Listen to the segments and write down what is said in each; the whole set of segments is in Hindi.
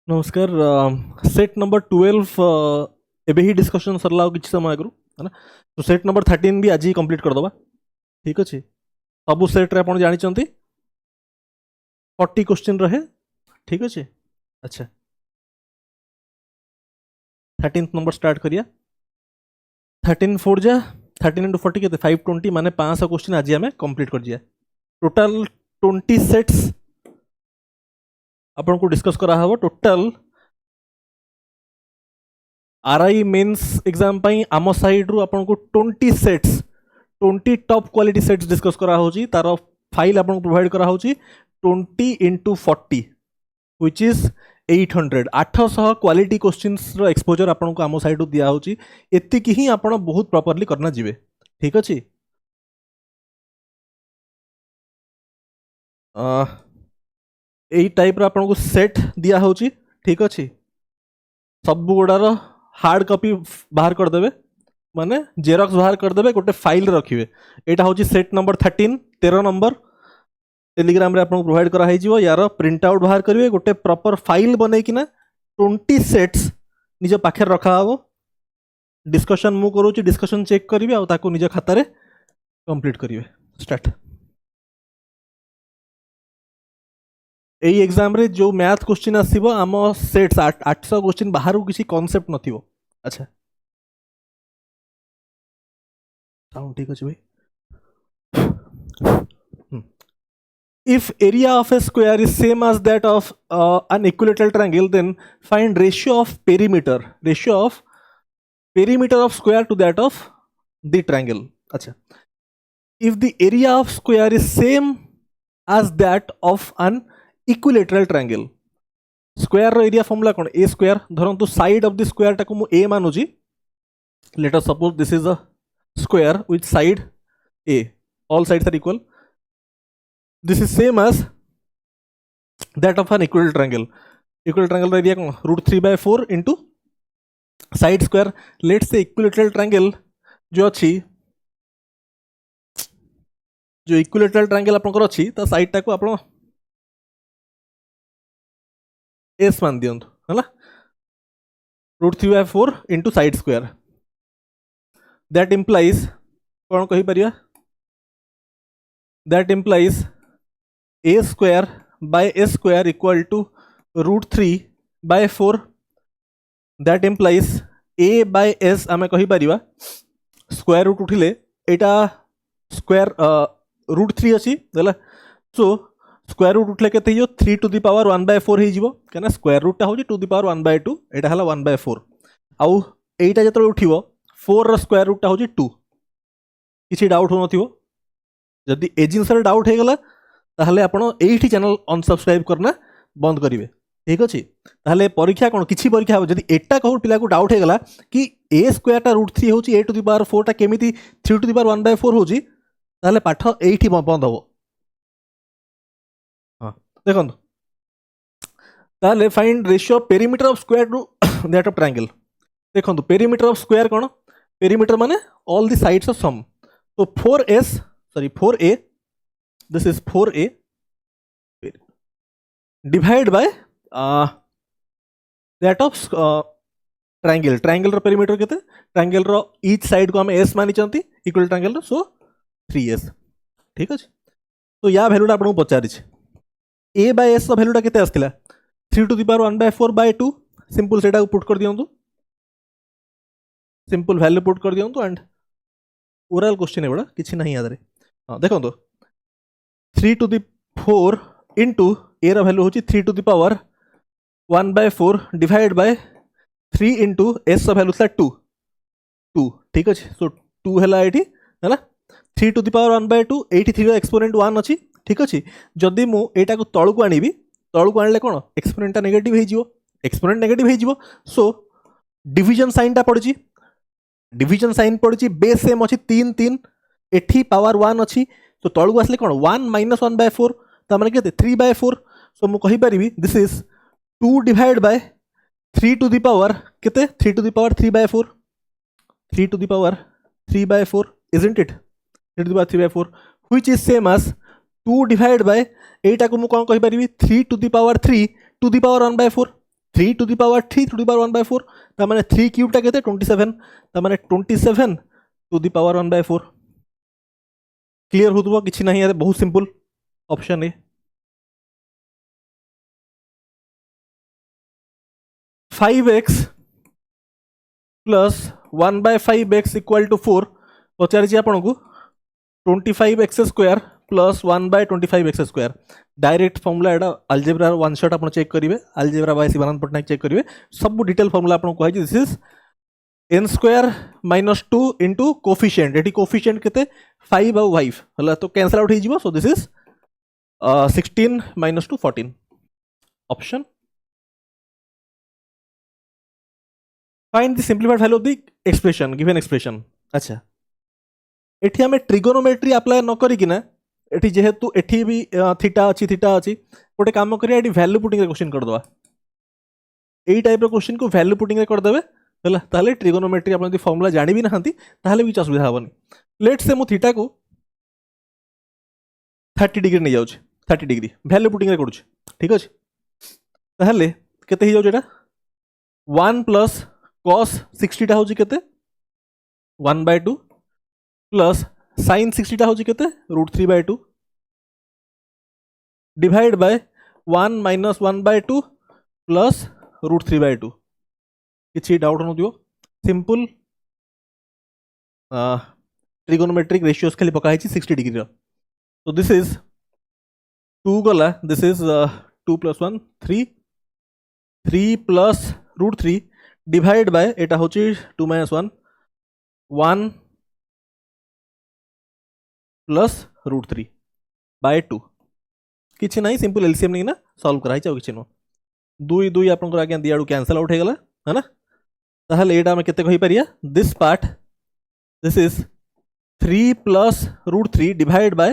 नमस्कार। सेट नंबर 12 एबे ही डिस्कशन सरला किसी समय आगु है ना। तो सेट नंबर 13 भी आज ही कंप्लीट करदबा। ठीक अच्छे सब सेट रे आपण जानी 40 क्वेश्चन रहे। ठीक अच्छे अच्छा 13th नंबर स्टार्ट करिया। 13 4 जा 13 इंटू 40 के 520 माने 500 क्वेश्चन आज हमें कंप्लीट कर दिया। टोटल 20 सेट्स आपन को डिस्कस करा हबो। टोटल आरआई मेंस एग्जाम पाई आम साइड रु आपन को 20 sets 20 top quality sets discuss करा होची। तार फाइल आपन को प्रोवाइड करा होची 20 into 40 which is 800 800 quality questions रो एक्सपोजर आपन को आम साइड रु दिया होची। एति की ही आपन बहुत प्रॉपर्ली करना जिवे। ठीक अछि एई टाइप रो आपन को सेट दिया होची। ठीक अछि सब गुडार हार्ड कॉपी बाहर कर देबे माने जेरॉक्स बाहर कर देबे गोटे फाइल रखिबे। एटा होची सेट नंबर 13 नंबर टेलीग्राम रे आपन प्रोवाइड करा है जीवो। यार प्रिंट आउट बाहर करिवे गोटे प्रॉपर फाइल बनै किना 20 सेट्स निज पाखे रखा हबो। डिस्कशन मु करूची डिस्कशन चेक करिवे आ ताको निज खाता रे कंप्लीट करिवे। स्टार्ट एई एग्जाम रे जो मैथ क्वेश्चन आसीबो आम सेट्स 800 क्वेश्चन बाहर किसी कांसेप्ट नथिबो। अच्छा साउंड ठीक अछि भाई। If area of a square is same as that of an equilateral triangle, then find ratio of perimeter of square to that of the triangle. अच्छा if the area of square is same as that of an equilateral triangle, square row area formula कौन a square धरंतु side of the square टाको मु a मानुची। let us suppose this is a square with side a, all sides are equal. This is same as that of an equilateral triangle. Equilateral triangle area कौन √3/4 into side square. Let's say equilateral triangle जो अच्छी जो इक्विलेटरल ट्रायंगल आपनकर अच्छी ता साइड टाको आपण एस मान दियंतु हला √3/4 into side square. That implies कौन कहि परिया that implies a square by s square equal to √3/4. That implies a by s आमे कहि परिबा स्क्वायर रूट उठिले एटा स्क्वायर √3 अछि देला। सो स्क्वायर रूट उठले केते हियो 3 to the power 1/4 हे जिवो केना स्क्वायर रूट ता होजी 2 to the power 1/2 एटा हला 1/4 आउ एटा जतले उठिबो 4 रो स्क्वायर रूट ता होजी 2। किछि डाउट हो नथिबो। जदि ए जिंस रे डाउट हे गला ताहले आपण एठी चैनल अनसब्सक्राइब करना बंद करिवे। ठीक अछि ताहले परीक्षा कोन किछि परीक्षा हो जदि एटा कहू पिला को डाउट हे गला कि a स्क्वायर ता √3 होची a to the power 4 ता केमिति 3 to the power 1/4 होची ताहले पाठ एठी बंद हो। हां देखंतु ताहले find ratio of perimeter of square to that of triangle. देखंतु पेरीमीटर ऑफ स्क्वायर कोन पेरीमीटर माने all the sides of sum. तो 4a this is 4a divide by that of triangle रो पेरीमीटर केते ट्रायंगल रो ईच साइड को हम s मानि चंती इक्वल ट्रायंगल रो सो 3s। ठीक अछि तो या वैल्यूटा आपन पचारि छै a by s रो वैल्यूटा केते आस्थिला 3 to the power 1/4/2। सिंपल सेटा पुट कर दियंतु सिंपल वैल्यू पुट कर दियंतु एंड ओरल क्वेश्चन है बड़ा किछि नहीं याद रे। हां देखंतु 3 to the 4 into a रो वैल्यू होची 3 to the power 1/4 divide by 3 into s रो वैल्यू था 2। ठीक अछि सो 2 हला एठी हला 3 to the power 1/2 एठी 3 रो एक्सपोनेंट 1 अछि। ठीक अछि जदि मु एटा को तळु को आनिबी तळु को आनले कोन एक्सपोनेंट नेगेटिव हे जिवो एक्सपोनेंट नेगेटिव हे जिवो। सो डिवीजन साइन ता पड़ची डिवीजन साइन पड़ची बेस सेम अछि 3 3 एठी पावर 1 अछि तो तळु को आसले कोन 1 - 1/4 ता माने केते 3/4। सो मु कहि परिबी this is 2 divide by 3 to the power केते 3 to the power 3/4 3 to the power 3/4 isn't it 3 to the power 3/4 which is same as 2 divide bye एटा को मु कोन कहि परिबी 3 to the power 3 to the power 1/4 3 to the power 3 to the power 1 by 4 तार माने 3 क्यूब टा केते 27 तार माने 27 to the power 1 by 4 clear होतबो किछि नाही यार बहुत simple option A 5x plus 1 by 5x equal to 4 पचारि आपण को 25x square plus 1 by 25x square direct formula एटा अलजेब्रा वन शॉट आपण चेक करिवे algebra by Shivanand Patnaik check करिवे सब डिटेल फॉर्मूला आपण कहै this is n square minus 2 into coefficient एटी कोफिशिएंट केते 5 और 5 हला तो कैंसिल आउट हो जिवो so this is 16 minus 2 14 option find the simplified value of the expression given expression अच्छा एठी हमें ट्रिगोनोमेट्री अप्लाई न करी किना एठी जेहेतु एठी भी थीटा अछि गोटे काम करिया एठी वैल्यू पुटिंग रे क्वेश्चन कर दवा एई टाइप रो क्वेश्चन को वैल्यू पुटिंग रे कर देबे हला ताले ट्रिगोनोमेट्री आपण यदि फार्मूला जानि भी नहंती ताले भी असुविधा हबनी लेट्स से मु थीटा को 30 डिग्री नै जाउछ 30 डिग्री वैल्यू पुटिंग रे करूछ ठीक अछि ताले केते hi जाउछ एटा 1 प्लस cos 60 टा होची केते 1/2 प्लस sin 60 टा होची केते √3/2 डिवाइड बाय 1 माइनस 1/2 प्लस √3/2 किछि डाउट न दियो सिंपल ट्रिगोनोमेट्रिक रेशियोस खाली पका है 60 डिग्री रो तो दिस इज 2 गला this is 2 plus 1 3 3 plus √3 divide bye एटा होची 2 माइनस 1 1 प्लस √3 बाय 2 किछि नाही सिंपल एलसीएम नहीं ना सॉल्व कराई चाउ किछि नो 2 2 आपन को आगे दियाडू कैंसिल आउट हे गला है ना ताहले एटा हम केते कहि परिया this part this is 3 plus √3 divide by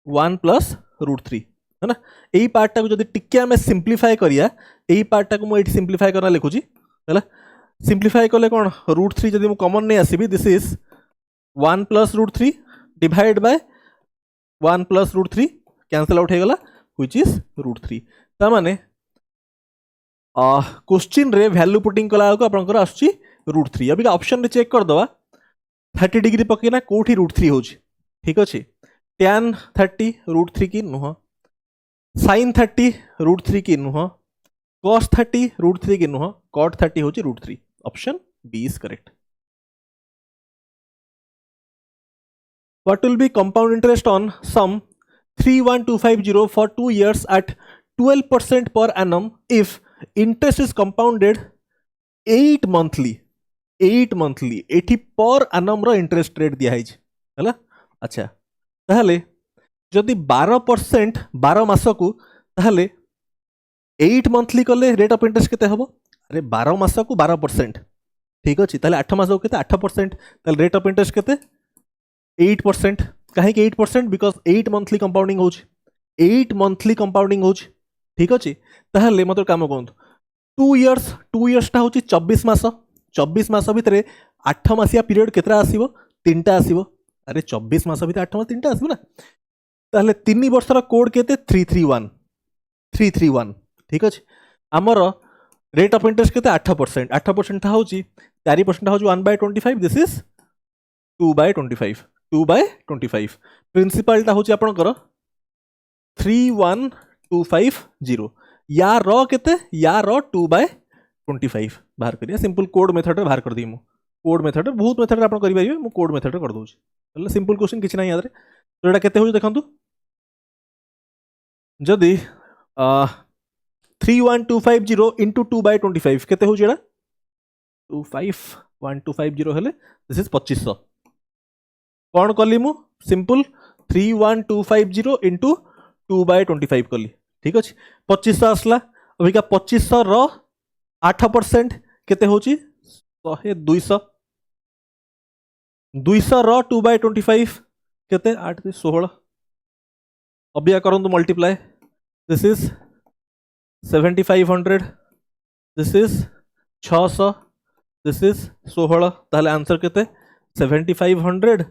1 plus √3 है ना एई पार्ट टा को जदी टिके हम सिंपलीफाई करिया एई पार्ट टा को मु एठी सिंपलीफाई करना लिखुची हैला सिंपलीफाई करले कोन √3 जदी मु कॉमन नै आसीबी this is 1 plus √3 divide by 1 plus √3 cancel out हे गला व्हिच इज √3 ता माने क्वेश्चन रे वैल्यू पुटिंग कला को आपनकर आछी √3 अभी ऑप्शन रे चेक कर दवा 30 डिग्री पकेना कोठी √3 होची ठीक अछि tan 30 √3 की नुह sin 30 √3 की नुह cos 30 √3 की नुह cot 30 होची √3 option B is correct what will be compound interest on sum 31250 for 2 years at 12% per annum if interest is compounded 8 monthly एठी पर annum रो इंटरेस्ट रेट दिया है हला अच्छा ताहले जदि 12% 12 मास को ताहले 8 मंथली कले रेट ऑफ इंटरेस्ट केते हबो अरे 12 मास को 12% ठीक अछि ताहले 8 मास को केते 8% ताहले रेट ऑफ इंटरेस्ट केते 8% काहे कि 8% बिकॉज 8 मंथली कंपाउंडिंग होछ 8 मंथली कंपाउंडिंग होछ ठीक अछि ताहले मत काम कोन 2 इयर्स टा होची 24 मास भितरे 8 मासिया पीरियड केतरा आसीबो 3टा आसीबो अरे 24 मास भितर 8 मास 3टा आसीबो ना ताहले 3 वर्षर कोड केते 331 ठीक अछि हमर रेट ऑफ इंटरेस्ट केते 8% था होची 4% होची 1/25 दिस इज 2/25 प्रिंसिपल टा होची आपनकर 31250 या रो केते या रो 2/25 बाहर करिया सिंपल कोड मेथड रे बाहर कर दी मु कोड मेथड बहुत मेथड रे आपन करि परिबे मु कोड मेथड रे कर दोछ मतलब सिंपल क्वेश्चन किछ नै याद रे तो एटा केते होय देखंतु जदी 31250 into 2/25 केते होय जेडा 251250 हेले दिस इज 2500 कौन कली मु सिंपल 31250 into 2/25 कली ठीक अछि 2500 आसला अबिका 2500 रो 8% केते होची 100 200 रो 2/25 केते 8 16 अबिया करंतु multiply this is 7500 this is 600 this is 16 ताहले आंसर केते 7500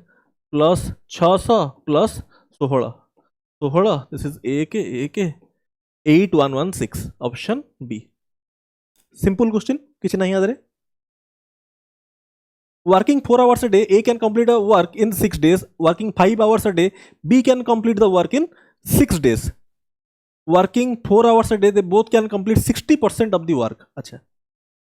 plus 600 plus 16 this is 8116 option B simple question किसी नहीं आदरे working 4 hours a day A can complete a work in 6 days working 5 hours a day B can complete the work in 6 days working 4 hours a day they both can complete 60% of the work अच्छा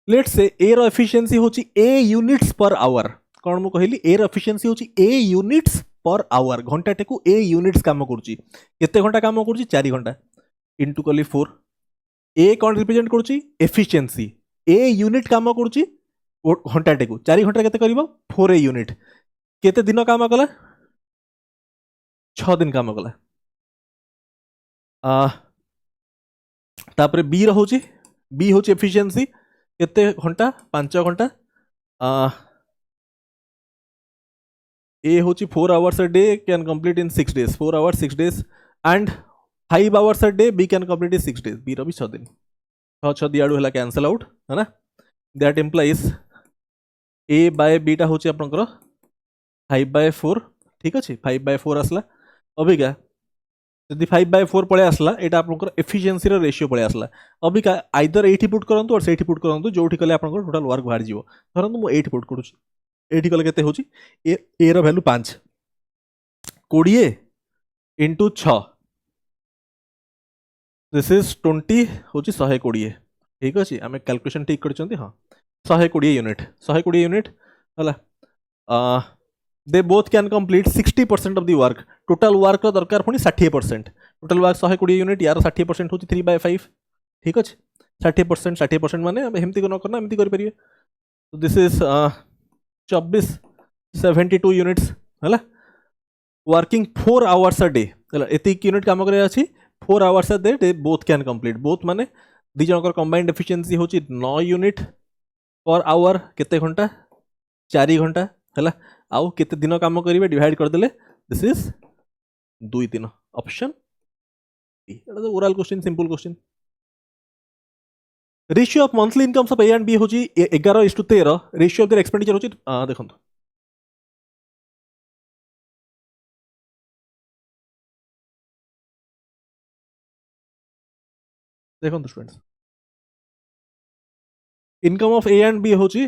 let's say A row efficiency होची A units per hour कौन मु कहली A रो efficiency होची A units per hour घंटा टेकु A units काम करूची केते घंटा काम करूची 4 घंटा इनटू कली 4 A कौन रिप्रेजेंट करूची efficiency A unit काम करूची घंटा टेकु 4 घंटा केते करिवो 4A यूनिट केते दिन काम कला 6 दिन काम कला तापरे बी रहउची बी होची एफिशिएंसी केते घंटा 5 घंटा ए होची 4 hours a day can complete in 6 days 4 hours 6 days and 5 hours a day B can complete in 6 days B रो भी 6 दिन 6 दियाडू हला कैंसिल आउट है ना that implies A by B टा होची आपनकर 5/4 ठीक अछि 5/4 आसला अबिका यदि 5/4 पळे आसला एटा आपनकर एफिशिएंसी रो रेशियो पळे आसला अबिका आइदर एठी पुट करंतु और सेठी पुट करंतु जोठी कले आपनकर टोटल वर्क बाहर जीवो धरंतु मु एठी पुट करूची एठी कले केते होची A रो वैल्यू 5 20 into 6 दिस इज 20 होची 120 ठीक अछि हमें कैलकुलेशन ठीक करचंती हां 120 यूनिट हला दे both can complete 60% of the work total work रो दरकार पुनी 60% टोटल वर्क 120 यूनिट यार 60% होची 3/5 ठीक अछि 60% माने हम हेमती को न करना हेमती करि परिए तो दिस इज 24 72 यूनिट्स हला वर्किंग 4 आवर्स अ डे हला एति यूनिट काम करे अछि 4 hours a day they both can complete both माने दी जनकर कंबाइंड एफिशिएंसी होची 9 यूनिट पर आवर केते घंटा 4 घंटा है आउ केते दिन काम करेंगे डिवाइड करदे दिस इज 2 दिन ऑप्शन तो oral question simple question ratio of monthly incomes of A and B होची 11:13 रेशियो ऑफ देयर एक्सपेंडिचर होची देखंतु देखंतु students income of A and B होची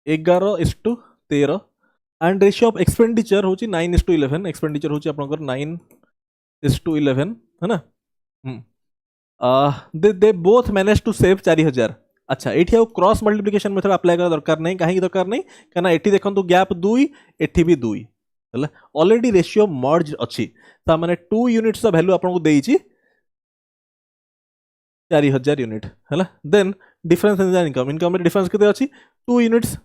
11:13 एंड रेशियो ऑफ एक्सपेंडिचर होची 9:11 एक्सपेंडिचर होची आपनकर 9:11 है ना they both manage to save 4000 अच्छा एठी आउ क्रॉस मल्टीप्लिकेशन मेथड अप्लाई करा दरकार नहीं काहे दरकार नहीं काना एठी देखंतु गैप 2 एठी भी 2 हला ऑलरेडी रेशियो मर्ज अछि ता माने 2 यूनिट्स वैल्यू आपन को देइची 4000 यूनिट हला then difference in income income में डिफरेंस केते अछि 2 units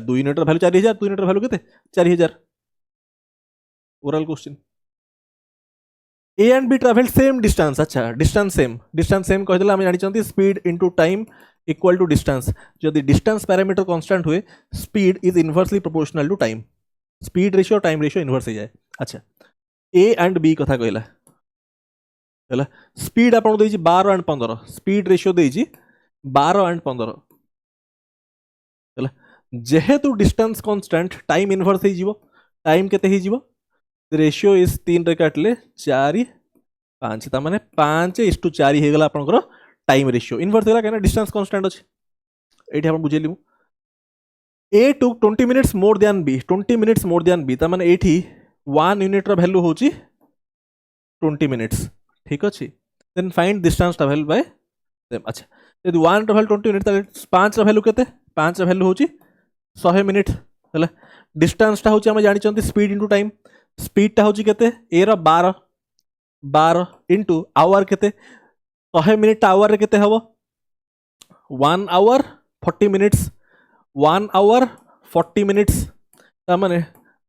2 unit value 4000 2 unit value केते 4000 oral question A and B travel same distance अच्छा डिस्टेंस सेम कह देला हम जानि चंती speed into time equal to distance जदि डिस्टेंस पैरामीटर कांस्टेंट हुए speed is inversely proportional to time speed ratio time ratio inverse हो जाए अच्छा ए एंड बी कथा कहला हला स्पीड आपन देछि 12 एंड 15 स्पीड रेशियो देछि 12 एंड 15 हला जेहेतु डिस्टेंस कांस्टेंट टाइम इनवर्स हो जीवो टाइम केते हो जीवो रेशियो इज 3 रे काटले 4 5 ता माने 5:4 हे गला आपनकर टाइम रेशियो इनवर्स होला केना डिस्टेंस कांस्टेंट अछि एठी हम बुझेली A to 20 minutes more than B 20 minutes more than B ता माने एठी 1 यूनिट रो वैल्यू होची 20 मिनिट्स ठीक अछि then find distance travel by them अच्छा यदि 1 ट्रैवल 20 यूनिट ता 5 रो वैल्यू केते 5 रो वैल्यू होची 100 मिनिट हला डिस्टेंस ता होची हम जानि चंती स्पीड इनटू टाइम स्पीड ता होची केते ए रो 12 इनटू आवर केते 100 मिनिट आवर रे केते हबो 1 आवर 40 मिनिट्स 1 आवर 40 मिनिट्स ता माने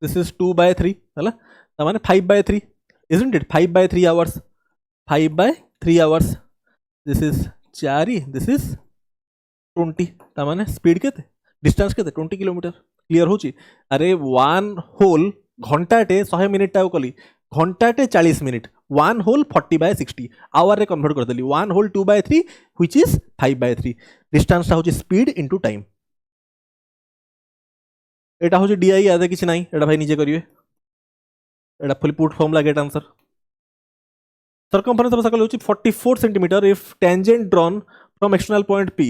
दिस इज 2/3 हला ता माने 5/3 isn't it 5/3 hours 5/3 hours this is 4 this is 20 ता माने स्पीड केते डिस्टेंस केते 20 किलोमीटर क्लियर होची अरे 1 होल घंटाटे 100 मिनिट टाउ कली घंटाटे 40 मिनिट 1 होल 40/60 आवर रे कन्वर्ट कर देली 1 होल 2/3 व्हिच इज 5/3 डिस्टेंस ता होची स्पीड इनटू टाइम एटा होची डीआई आदे किछ नाही एटा भाई निजे करिवे एटा full put formula get answer circumference of circle होची 44 centimetre if tangent drawn from external point P.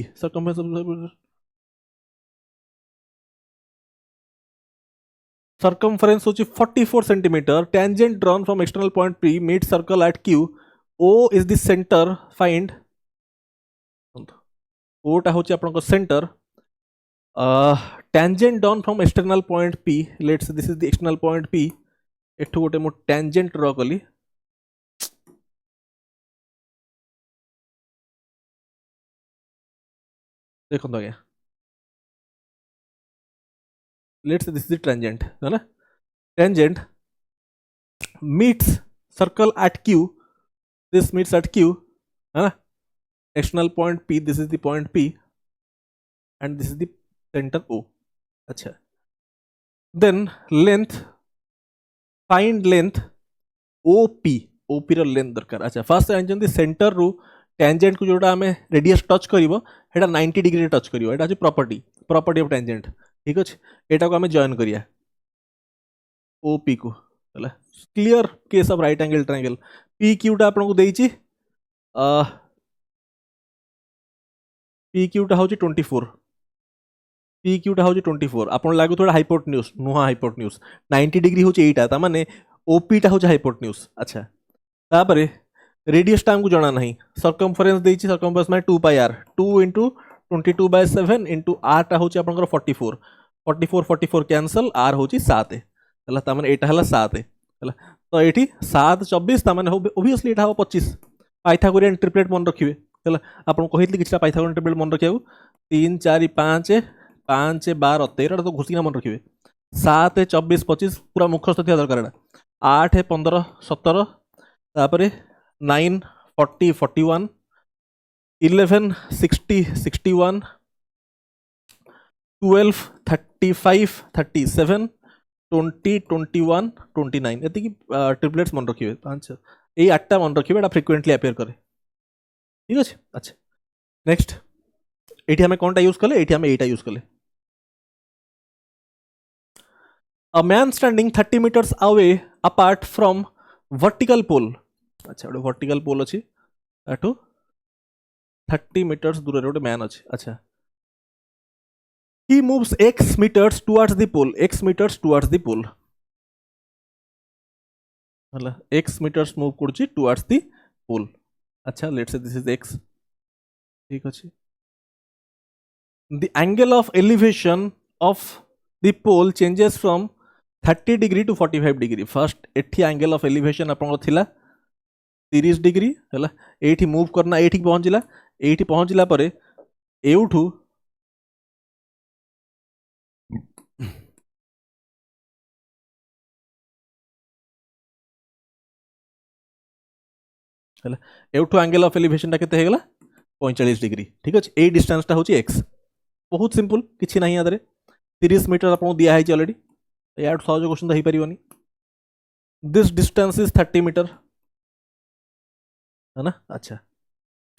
Circumference होची 44 centimeter. Tangent drawn from external point P meets circle at Q. O is the center. Find O टा होची आपनको center. Tangent drawn from external point P. Let's say this is the external point P. एठू गोटे मु tangent draw कली. देखो आज्ञा. Let's say this is the tangent, है ना? Tangent meets circle at Q. This meets at Q, है ना? External point P. This is the point P, and this is the center O. अच्छा. Then length. Find length OP. OP ର length दरकार. अच्छा. First जानिछन center रू tangent को जोड़ा हमें radius touch करिवो हेटा 90 डिग्री टच करिवो. एटा अछि प्रॉपर्टी ऑफ टेंजेंट. ठीक अछि. एटा को हमें जॉइन करिया OP को. हला clear case of right angle triangle. PQ टा आपन को देइछि PQ टा होछि 24. PQ टा होछि 24. आपन लागु थोड़ा हाइपोटेन्यूज नुहा हाइपोटेन्यूज 90 डिग्री होछि एटा ता माने OP टा होछि हाइपोटेन्यूज. अच्छा. तापरे रेडियस टा हमको जाना नहीं. सर्कमफरेंस देइछि. सर्कमफरेंस में 2 पाई r. 2 into 22/7 into r टा होछि आपनकर 44. 44 कैंसल. r होछि 7. हला ता माने एटा हला 7. हला तो एठी 7 24 ता माने ऑब्वियसली एटा हो 25. पाइथागोरियन ट्रिपलेट मन रखिबे. हला आपन कहितली किछटा पाइथागोरियन ट्रिपलेट मन रखियाउ. 3 4 5 5 12 13 तो घुसिना मन रखिबे. 7 24 25 पूरा मुखस्थ थिया दरकार एटा. 8 15 17 तापरे 9 40 41 11 60 61 12 35 37 20 21 29 एति की ट्रिपलेट्स मन रखिबे. पांच ए 8टा मन रखिबे. एटा फ्रीक्वेंटली अपियर करे. ठीक अछि. अच्छा. नेक्स्ट एठी हमें कोनटा यूज करले. एठी हमें एटा यूज करले. A man standing 30 meters away apart from vertical pole. अच्छा गोटे वर्टिकल पोल अच्छी एठू 30 मीटर्स दूर गोटे मैन अच्छी. अच्छा. He moves x meters towards the pole. X meters towards the pole. हला x meters मूव करछि towards the pole. अच्छा. Let's say this is x. ठीक अछि. The angle of elevation of the pole changes from 30 degree to 45 degree. First एठी angle of elevation आपन थिला 30 डिग्री है. ये मूव करना ये पहुंचला. ये पहुंचला पर एठू एंगल ऑफ एलिवेशन केते हेगला 45 डिग्री. ठीक अछि. ए डिस्टेंस टा होची x. बहुत सिंपल किछि नाही आदरे. 30 मीटर आपन दिया है ऑलरेडी. यार सहज क्वेश्चन दही परिबनी. दिस डिस्टेंस इज 30 मीटर है ना. अच्छा.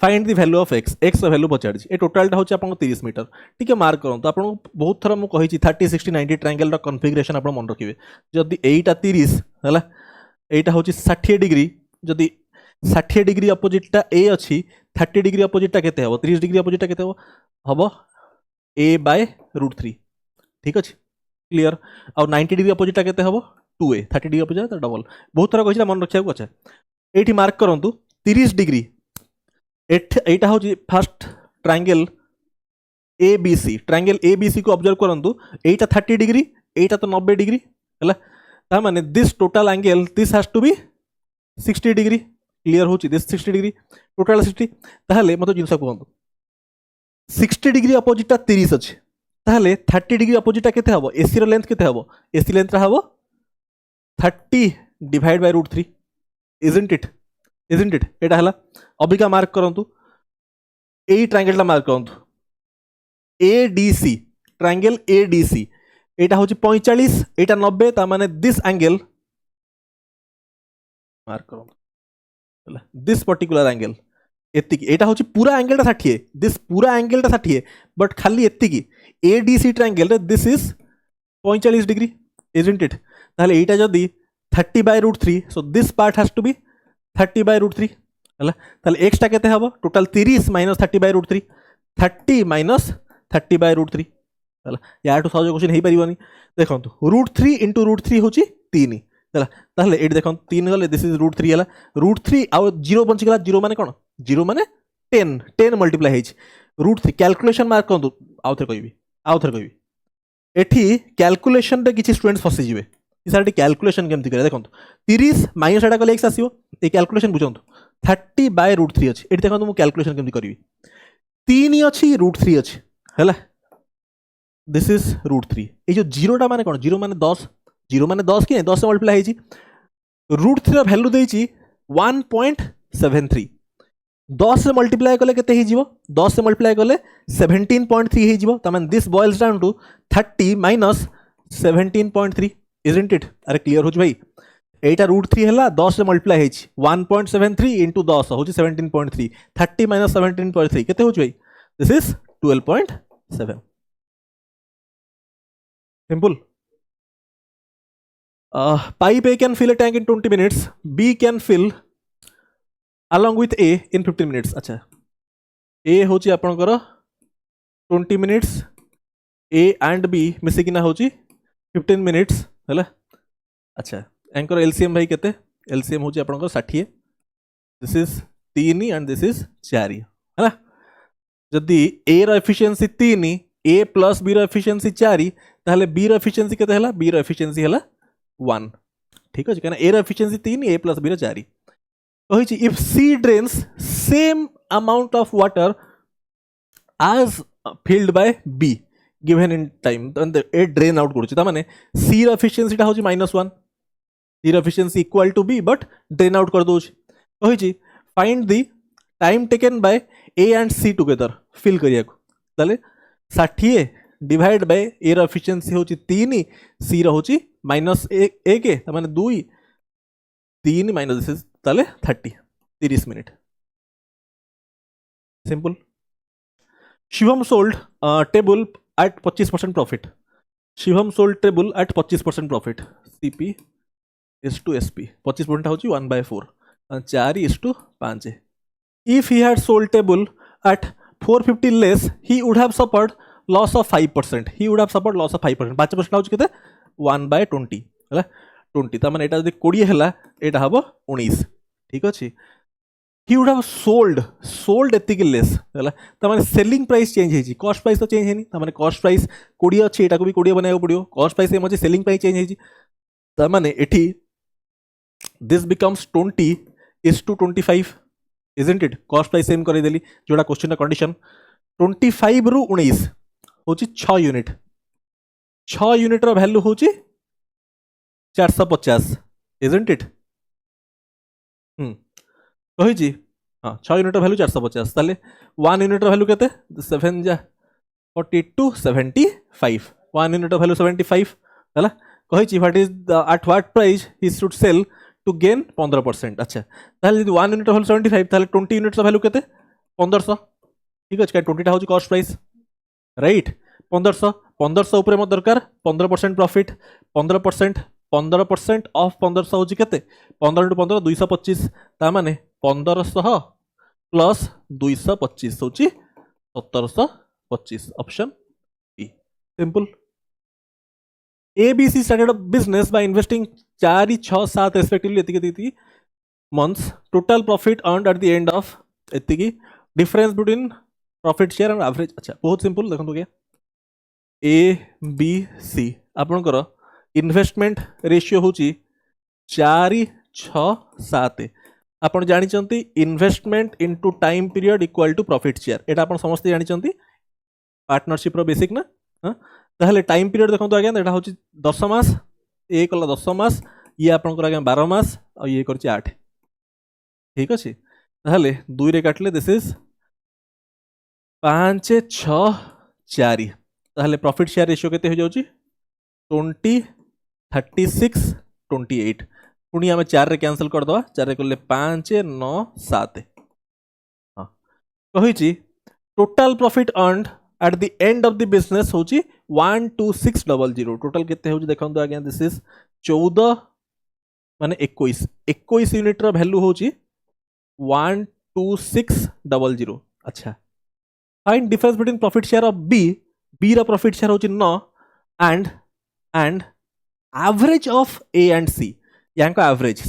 Find the value of x. x value पचाड़ी. ए टोटलटा होची आपन 30 मीटर. ठीक है. मार्क करन. तो आपन बहुत थरा मु कहिछि 30 60 90 ट्रायंगल रा कॉन्फ़िगरेशन आपन मन रखिबे. जदी एटा 30 हला एटा होची 60 डिग्री. जदी 60 डिग्री अपोजिट टा a अछि 30 डिग्री अपोजिट टा केते हबो. 30 डिग्री अपोजिट टा केते हबो a/√3. ठीक अछि. क्लियर. और 90 डिग्री अपोजिट टा केते हबो 2a. 30 डिग्री अपोजिट ता डबल. बहुत थरा कहिछि मन रखिया को. अच्छा. एठी मार्क करंतु 30 डिग्री. एटा होची first triangle ABC. Triangle ABC को ऑब्जर्व करंतु. एटा 30 डिग्री. एटा तो 90 डिग्री हला. ता माने this total angle this has to be 60 degree. Clear होची. This 60 degree total 60. ताहले मतो जिंस कहंतु 60 डिग्री अपोजिट ता 30 अछि. ताहले 30 डिग्री अपोजिट ता केते हबो. AC रो लेंथ केते हबो. AC लेंथ रा हबो 30 डिवाइड बाय √3. isn't it. एटा हला. अबिका मार्क करंतु. ए ट्रायंगल ला मार्क करंतु. ADC. Triangle ADC. एटा होची 45. एटा 90. ता माने दिस एंगल मार्क करंतु. हला दिस पर्टिकुलर एंगल एतिकी. एटा होची पूरा एंगल टा 60. दिस पूरा एंगल टा 60 बट खाली एतिकी. ADC ट्रायंगल रे this is 45 degree. isn't it. ताहले एटा जदी 30/√3 so this part has to be 30/√3 है ताले एक्स टा केते हबो टोटल 30 माइनस 30/√3 30 माइनस 30/√3 है या टू सहज क्वेश्चन हे परिबनी देखंतु √3 * √3 होची 3 है ताले एट देखंतु 3 गले दिस इज √3 है √3 आ 0 बंची गला 0 माने कोन 0 माने 10 10 मल्टीप्लाई हेज √3 कैलकुलेशन मार्क करंतु आउ थर कहबी एठी कैलकुलेशन रे किछि स्टूडेंट्स फसी जिवे इसारटी कैलकुलेशन केमति करे देखंतु 30 माइनस एटा कले x आसीबो ए कैलकुलेशन बुझंतु 30/√3 अछि एठी देखंतु मु कैलकुलेशन केमति करबी 3 अछि √3 अछि हैला दिस इज √3 ए जो 0 टा माने कोन 0 माने 10 0 माने 10 कि 10 से मल्टीप्लाई हेजी √3 रा वैल्यू देइछि 1.73 10 से मल्टीप्लाई कले केते हे जीवो 10 से मल्टीप्लाई कले 17.3 हे जीवो त माने this boils down to 30 minus 17.3 isn't it अरे क्लियर हो भाई एटा √3 हैला 10 से मल्टीप्लाई हेछि 1.73 into 10 होछि 17.3 30 माइनस 17.3 केते होछि भाई this is 12.7 simple pipe A can fill a tank in 20 minutes B can fill along with A in 15 minutes अच्छा A होची आपनकर 20 minutes A and B मिसिकिना होची 15 minutes हैला अच्छा एंकर LCM भाई केते LCM होची आपनकर 60 this is 3 and this is 4 हैला जदी A रो एफिशिएंसी 3 A प्लस B रो एफिशिएंसी 4 ताहले B रो एफिशिएंसी केते हैला B रो एफिशिएंसी हैला 1 ठीक अछि कहना A रो एफिशिएंसी 3 A प्लस B रो 4 कहिछि if C drains same amount of water as filled by B given in time then the A drain out करूछि त माने C रो एफिशिएंसी टा होछि -1 C रो efficiency equal to B but drain out कर दोछि कहिछि find the time taken by A and C together fill करिया को ताले 60 डिवाइड बाय A रो एफिशिएंसी होछि 3 C रो होछि -1 त माने 2 3 माइनस दिस इज ताले 30 minute simple Shivam sold table at 25% profit Shivam sold table at 25% profit CP is to SP 25% होची 1/4 4:5 if he had sold table at 450 less he would have suffered loss of 5% he would have suffered loss of 5% 5% होची केते 1/20 हैला 20 त माने एटा जदी 20 हैला एटा हबो 19 ठीक अछि he would have sold एतिक लेस हैला त माने सेलिंग प्राइस चेंज हेजी कॉस्ट प्राइस तो चेंज हेनी त माने कॉस्ट प्राइस 20 अछि एटा को भी 20 बनायो पडियो कॉस्ट प्राइस एम अछि सेलिंग प्राइस चेंज हेजी त माने एठी this becomes 20 is to 25 isn't it cost price same करि देली जोडा क्वेश्चन कंडीशन 25 रु 19 होची 6 यूनिट 6 यूनिट रो वैल्यू होची 450 isn't it कहि जी हां 6 यूनिट रो वैल्यू 450 ताले 1 यूनिट रो वैल्यू केते 7 जा 42 75 1 यूनिट रो वैल्यू 75 हला कहि छी what is at what price he should sell to gain 15% अच्छा ताले यदि 1 यूनिट वैल्यू 75 ताले 20 यूनिट्स वैल्यू केते 1500 ठीक अछि 20 टा होची कॉस्ट प्राइस राइट 1500 ऊपर म दरकार 15% प्रॉफिट 15% ऑफ 1500 होची केते 15 * 15 225 ता माने 1500 प्लस 225 होची 1725 option B simple ABC started a business by investing 4, 6, 7 respectively एतिकी months. Total profit earned at the end of एतिकी difference between profit share and average. अच्छा बहुत simple देखो तो क्या A B C आपनकर इन्वेस्टमेंट रेशियो होची 4, 6, 7 आपण जानि चंती investment into time period equal to profit share एटा आपण समस्त जानि चंती पार्टनरशिप रो बेसिक ना हां ताहले टाइम पीरियड देखो तो आगे एटा होची 10 मास ए कला 10 मास ये आपनकर आगे 12 मास और ये करची 8 ठीक अछि ताहले 2 रे काटले दिस इज 5 6 4 ताहले प्रॉफिट शेयर रेशियो केते हो जाउची 20 36 28 पुणी आम 4 रे कैंसिल कर दवा 4 रे करले 5 9 7 हां कहिची total profit earned at the end of the business होची 12600 टोटल केते होची देखन तो आगे दिस इज 14 माने 21 यूनिट रो वैल्यू होची 12600। अच्छा, find difference between profit share of B, B रा प्रॉफिट शेयर होची 9 and average of A and C, यहाँ का एवरेज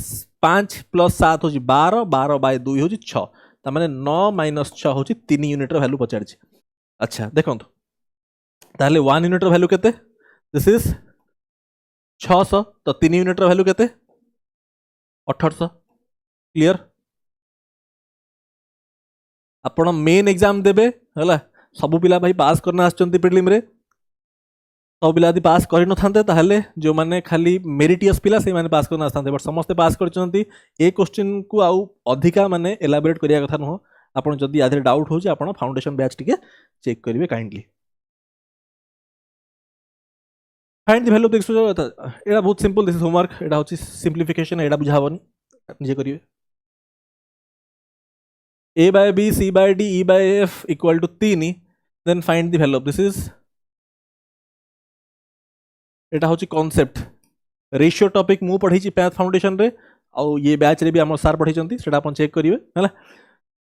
5 + 7 होची 12, 12/2 होची 6, ता माने 9 - 6 होची 3 यूनिट रो वैल्यू पचारछि। अच्छा देखंतु ताहले 1 यूनिट रो वैल्यू केते, दिस इज 600, तो 3 यूनिट रो वैल्यू केते 1800। क्लियर? आपण मेन एग्जाम देबे हला, सब पिला भाई पास करना आछंती प्रीलिम रे, सब पिला यदि पास करि न थांते ताहले जो माने खाली मेरिटियस पिला से माने पास करना आछंते, बट समस्त पास करचंती। ए क्वेश्चन को आउ अधिका माने एलाबोरेट करिया कथा न, आपण जदि आधे डाउट हो जे आपण फाउंडेशन बैच टिके चेक करिवे kindly. Find the value of x, एटा बहुत सिंपल, दिस इज होमवर्क, एटा होची सिंप्लिफिकेशन, एटा बुझावनी निजे करिवे। a by b, c by d, e by f equal to 3, then find the value of, this is एटा होची कॉन्सेप्ट रेशियो टॉपिक मु पढ़ी पैथ फाउंडेशन रे, आउ ये बैच रे भी हमर सार पढ़ी चंती, सेटा अपन चेक करिवे हला।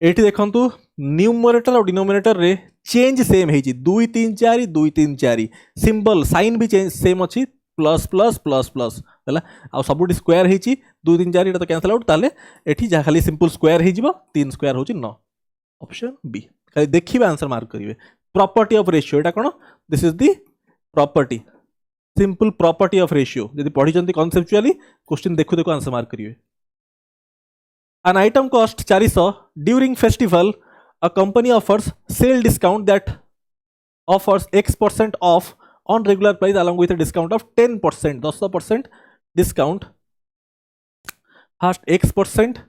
एठी देखंतु न्यूमरेटर और डिनोमिनेटर रे चेंज सेम हेची, 2 3 4 2 3 4, सिंबल साइन भी चेंज सेम अछि, प्लस प्लस प्लस प्लस हला, आ सबुटी स्क्वायर हेची 2 3 4, एटा तो कैंसिल आउट, ताले एठी जा खाली सिंपल स्क्वायर हे जिवो, 3 स्क्वायर होची 9, ऑप्शन बी। खाली देखिबा आंसर मार्क करिवे। प्रॉपर्टी ऑफ रेशियो, एटा कोन, this is the property, simple property of ratio, यदि पढ़ी चंती कॉन्सेप्चुअली क्वेश्चन देखु देखु आंसर मार्क करिवे। An item cost 400 during festival, a company offers sale discount that offers X% off on regular price along with a discount of 10%, 10% discount, first X%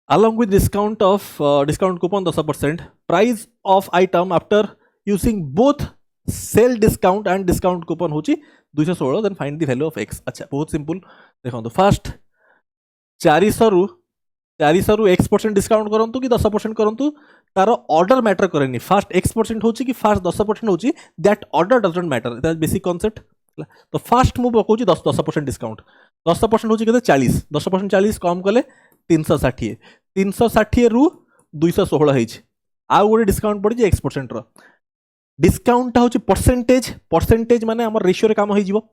along with discount of discount coupon 10%, price of item after using both sale discount and discount coupon होची 216, then find the value of X। अच्छा बहुत सिंपल देखो, तो फर्स्ट 400 रु X% डिस्काउंट करंतु कि 10% करंतु, तार ऑर्डर मैटर करेनी, फास्ट X% होची कि फास्ट 10% होची, that order doesn't matter, that basic concept. तो फास्ट मु पकोची 10% डिस्काउंट, 10% होची केते 40, 10% 40 कम कले 360, 360 रु 216 हेची, आ गोटे डिस्काउंट पड़ी X% रो, डिस्काउंट होची परसेंटेज, परसेंटेज माने हमर रेशियो रे काम होई जिवो,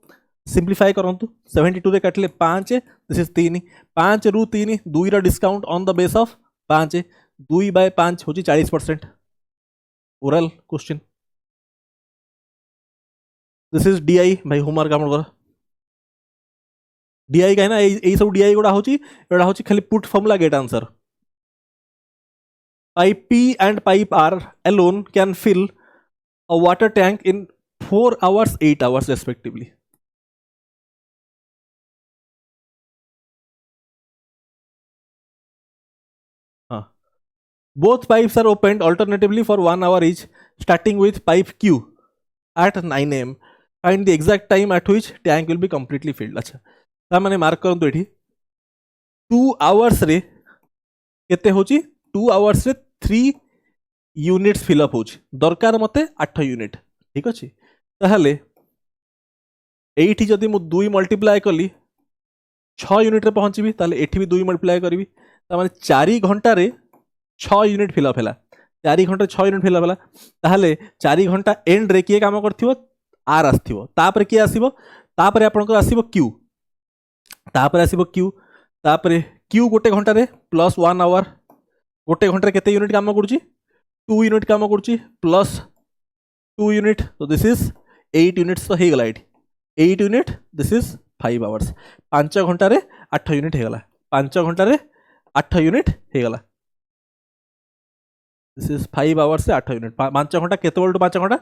सिंप्लीफाई करंतु 72 रे काटले 5, दिस इज 3, 5 रु 3 2 रा discount on the base of 5, 2/5 होची 40%। Oral question, this is DI भाई, होमवर्क हमर कर डीआई का है ना, ए सब डीआई गोडा होची, एडा होची खाली put formula get answer. Pipe P and pipe R alone can fill a water tank in 4 hours 8 hours respectively। Both pipes are opened alternatively for 1 hour each, starting with pipe Q at 9 AM। Find the exact time at which tank will be completely filled। अच्छा ता माने मार्क करंतु एठी 2 hours रे केते होची, 2 hours रे 3 यूनिट्स फिल अप होची, दरकार मते 8 यूनिट, ठीक अछि। ताहले एठी जदि मु 2 मल्टीप्लाई कली 6 यूनिट रे पहुंचीबी, ताहले एठी भी 2 मल्टीप्लाई करबी, ता माने 4 घंटा रे 6 यूनिट फिल अप हैला, 4 घंटा 6 यूनिट फिल अप हैला, ताहले 4 घंटा एंड रे किए काम करथिबो, आर आस्थिबो, तापर किए आसीबो, तापर आपनकर आसीबो क्यू, तापर आसीबो क्यू, तापर क्यू गोटे घंटा रे प्लस 1 आवर, गोटे घंटा रे केते यूनिट काम करूची, 2 यूनिट काम करूची, प्लस 2 यूनिट, तो दिस इज 8 यूनिट्स, तो हे गला एठी 8 यूनिट, दिस इज 5 आवर्स, 5 घंटा रे 8 यूनिट हे गला, 5 घंटा रे 8 यूनिट हे गला, दिस इज 5 आवर्स से 8 यूनिट, 5 घंटा केते बेलु 5 घंटा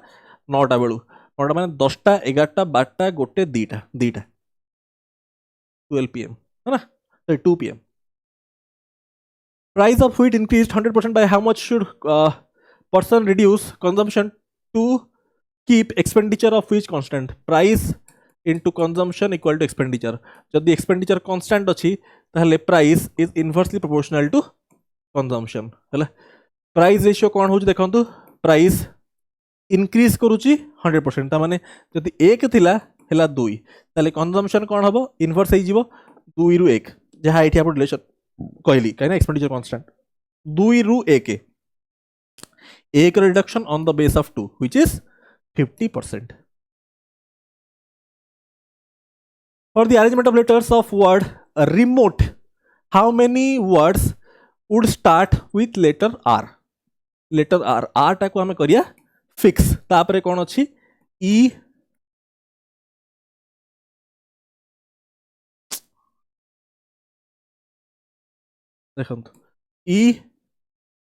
9टा बेलु, 9टा माने 10टा 11टा 12टा गोटे 2टा 12 PM है ना, 2 PM। Price of wheat increased 100% by how much should person reduce consumption to keep expenditure of which constant? Price into consumption equal to expenditure। जदि expenditure constant अच्छी ताहले price is inversely proportional to consumption हैला। प्राइस रेशियो कौन हो देखो, प्राइस इनक्रीज करुची 100%, ता माने जदि 1 थिला हैला 2, ताले कंजम्पशन कौन हम इनवर्स हो 2 रु 1, जहाँ ये आप रिलेशन कहली कहीं एक्सपेंडिचर कांस्टेंट 2 रु 1 1 reduction on the base of 2 which is 50%. For the arrangement of letters of word remote, how many words would start with letter R? Letter R. R टा को हमें करिया fix. तापरे कौन अच्छी E देखंतु E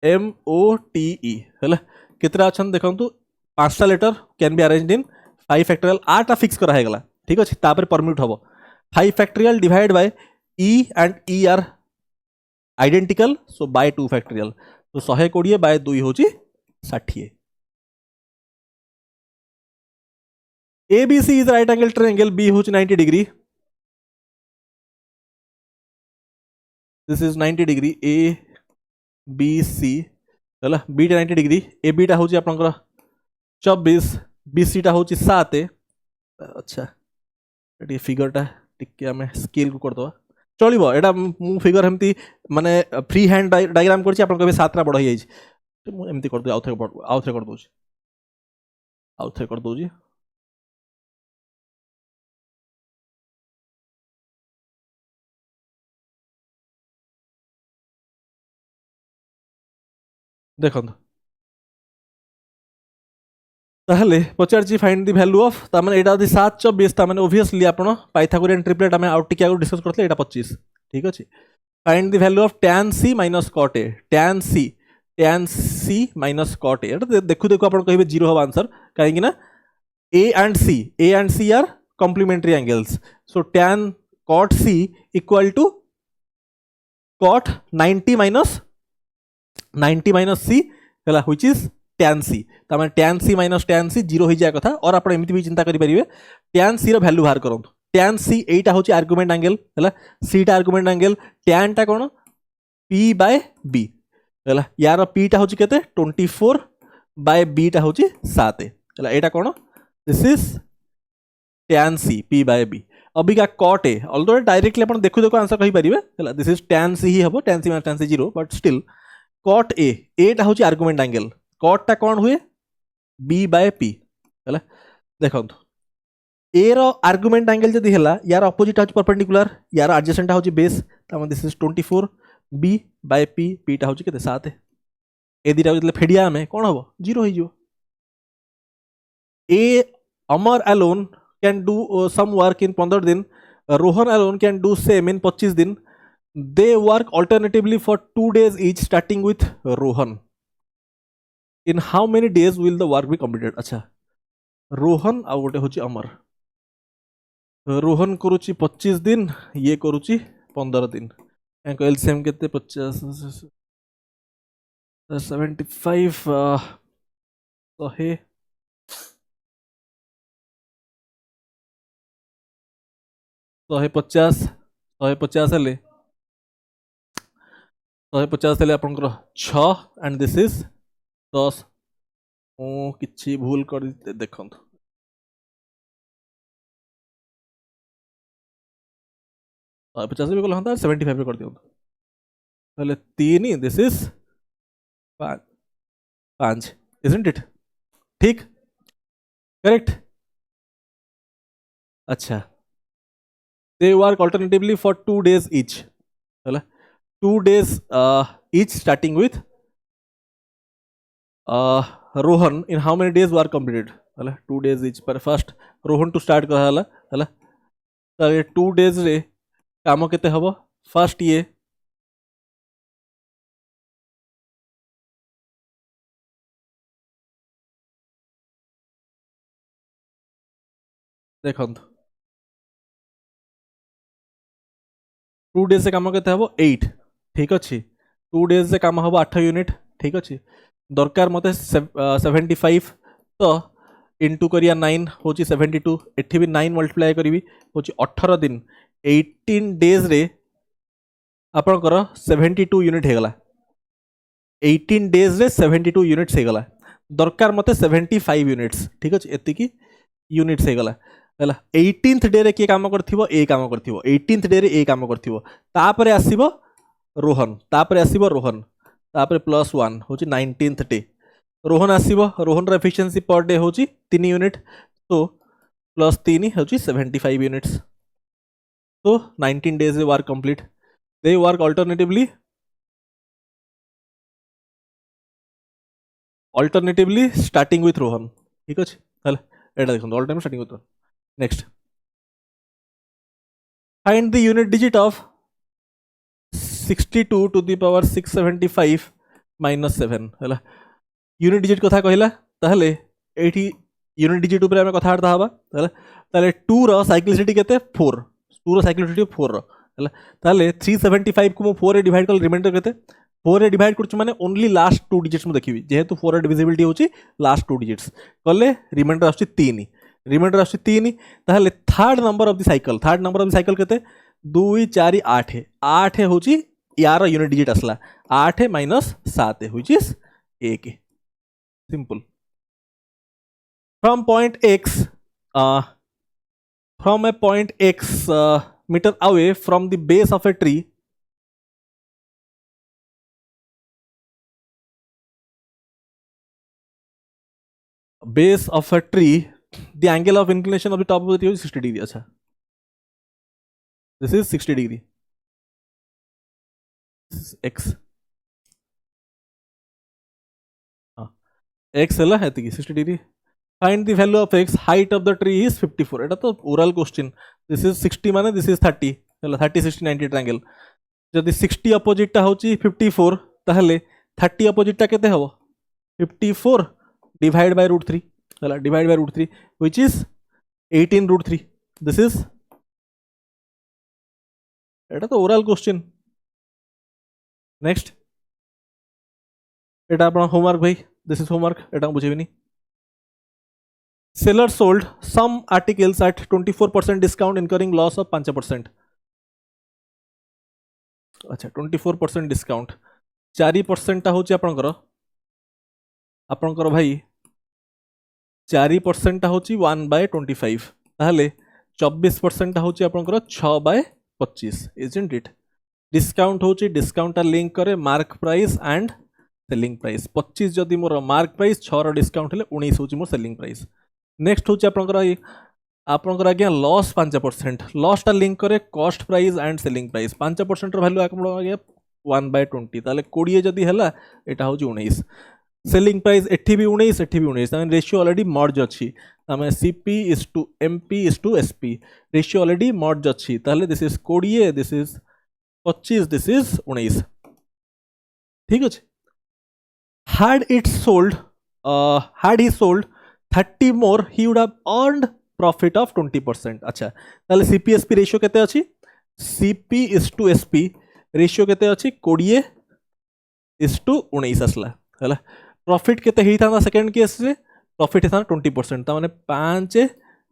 M O T E हैला कितना अच्छन देखंतु 5टा letter can be arranged in 5 factorial R टा फिक्स करा हेगला ठीक अछि तापरे परम्यूट हबो 5 factorial divide by E and E are identical so by 2 factorial तो 120 बाय 2 होची 60. ABC is right angle triangle B होची 90 degree this is 90 degree A B C हैला B टा 90 डिग्री A B टा होची आपनकर 24 B C टा होची 7 अच्छा एटी फिगर टा टिके हमें स्केल को कर दो चलिबो एटा मु फिगर हमती माने फ्री हैंड डायग्राम करछि आपन कबे 7 रा बड होई जाइछ तो मु एमती कर दो आउथे कर दोछि आउथे कर दोछि देखंतु ताहले पचारछि फाइंड द वैल्यू ऑफ ता माने एटा दि 7 24 ता माने ऑब्वियसली आपण पाइथागोरियन ट्रिपलेट हमें आउट टिके आगु डिस्कस करथले एटा 25 ठीक अछि find the value of tan c minus cot a tan c minus cot a एटा देखु देखु आपण कहिबे 0 हो आंसर काहे कि ना a and c are complementary angles so tan cot c equal to cot 90 minus c हैला व्हिच इज tan c ता माने tan c minus tan c 0 हो जाय कथा और आपण एमिति भी चिंता करि परिबे tan c रो वैल्यू बाहर करंतु tan c एटा होची आर्गुमेंट एंगल हैला c टा आर्गुमेंट एंगल tan टा कोन p by b हैला यार p टा होची केते 24 by b टा होची 7 हैला एटा कोन this is tan c p by b अबिका cot a ऑल्दो डायरेक्टली आपण देखु देखु आंसर कहि परिबे हैला दिस इज tan c ही हबो tan c minus tan c 0 but still cot a टा होची आर्गुमेंट एंगल cot टा कोन हुए b by p हैला देखंतु a रो आर्गुमेंट एंगल जदी हैला यार ऑपोजिट होची परपेंडिकुलर यार एडजेसेंट होची बेस ता this is 24 b by p p टा होची केते 7 ए दिटा जतले फेडिया हमें कोन हबो 0 होई जो a Amar alone can do some work in 15 दिन Rohan alone can do same in 25 दिन they work alternatively for 2 days each starting with rohan in how many days will the work be completed अच्छा रोहन आ गोटे होची अमर रोहन करूची 25 दिन ये करूची 15 दिन एंको एलसीएम केते 50 75 तो हे 150 हेले 150 हेले आपनकर 6 एंड दिस इज 10 ओ किछि भूल कर देखंतु 50 भी कहला 75 कर दियो पहले 3 दिस इज 5 इजंट इट ठीक करेक्ट अच्छा they work alternatively for 2 days each हैला 2 days each starting with rohan in how many days work completed हैला 2 days each पर फर्स्ट रोहन टू स्टार्ट करा हैला हैला तो ये 2 days रे काम केते हबो फर्स्ट ये देखंतु 2 days से काम केते हबो 8 ठीक अछि 2 days से काम हबो 8 यूनिट ठीक अछि दरकार मते 75 तो इनटू करिया 9 होची 72 एठी भी 9 मल्टीप्लाई करिवि होची 18 दिन 18 डेज रे आपण कर 72 यूनिट हेगला 18 डेज रे 72 यूनिट्स हेगला दरकार मते 75 यूनिट्स ठीक अछि एति की यूनिट्स हेगला हैला 18th डे रे के काम करथिबो ए काम करथिबो 18th डे रे ए काम करथिबो तापरे आसीबो रोहन तापर आसीबो रोहन तापर +1 होची 19th डे रोहन आसीबो रोहन रा एफिशिएंसी पर डे होची 3 यूनिट तो +3 होची 75 यूनिट्स तो 19 days they work complete they work alternatively starting with Rohan ठीक अछि ताले एटा देखो all time starting with next find the unit digit of 62 to the power 675 minus 7 हला यूनिट डिजिट कथा कहला ताहले एठी यूनिट डिजिट ऊपर हम कथा हरता हबा ताहले 2 रो साइक्लिसिटी केते 4 2 रो साइक्लिसिटी 4 रो हला ताहले 375 को 4 रे डिवाइड कर रिमाइंडर केते 4 रे डिवाइड करछु माने ओनली लास्ट 2 डिजिट्स मु देखिबी जेहेतु 4 रे डिविजिबिलिटी होची लास्ट 2 डिजिट्स कले रिमाइंडर आछी 3 रिमाइंडर आछी 3 ताहले third number of the cycle केते 2 4 8 8 होची यार यूनिट डिजिट असला 8 minus 7 which is 1 simple from point x from a point x meter away from the base of a tree the angle of inclination of the top of the tree is 60 degree acha this is 60 degree this is x x है 60 degree find the value of x height of the tree is 54 एटा तो ओरल क्वेश्चन this is 60 माने this is 30 हला 30 60 90 ट्रायंगल जदि 60 अपोजिट टा होची 54 ताहले 30 अपोजिट टा केते हबो 54 डिवाइड बाय √3 हला divide by √3 which is 18 √3 this is एटा तो ओरल क्वेश्चन नेक्स्ट एटा अपन होमवर्क भाई this is homework Etah बुझेबिनी seller sold some articles at 24% discount incurring loss of 5% अच्छा 24% डिस्काउंट 4% टा होची आपनकर भाई 4% टा होची 1/25 ताहले 24% टा होची आपनकर 6/25 isn't it डिस्काउंट होची डिस्काउंट टा लिंक करे mark price and selling price 25 जदि मोर मार्क प्राइस 6 रो डिस्काउंट हेले 19 होची मोर सेलिंग प्राइस नेक्स्ट होची आपनकर आज्ञा लॉस 5% लॉस टा लिंक करे cost price and selling price 5% रो वैल्यू आपन आज्ञा 1/20 ताले 20 जदि हला एटा होची 19 सेलिंग प्राइस एठी भी 19 एठी भी 19 तामे रेशियो ऑलरेडी मर्ज अछि तामे CP is to MP is to SP ratio already merge अछि ताले this is 20 this is 25 this is 19 ठीक अछि had he sold 30 more he would have earned profit of 20% अच्छा ताले CPSP रेशियो केते अछि CP is to SP ratio केते अछि 20 is to 19 असला हला प्रॉफिट केते हेई था सेकंड केस रे प्रॉफिट हे था 20% ता माने 5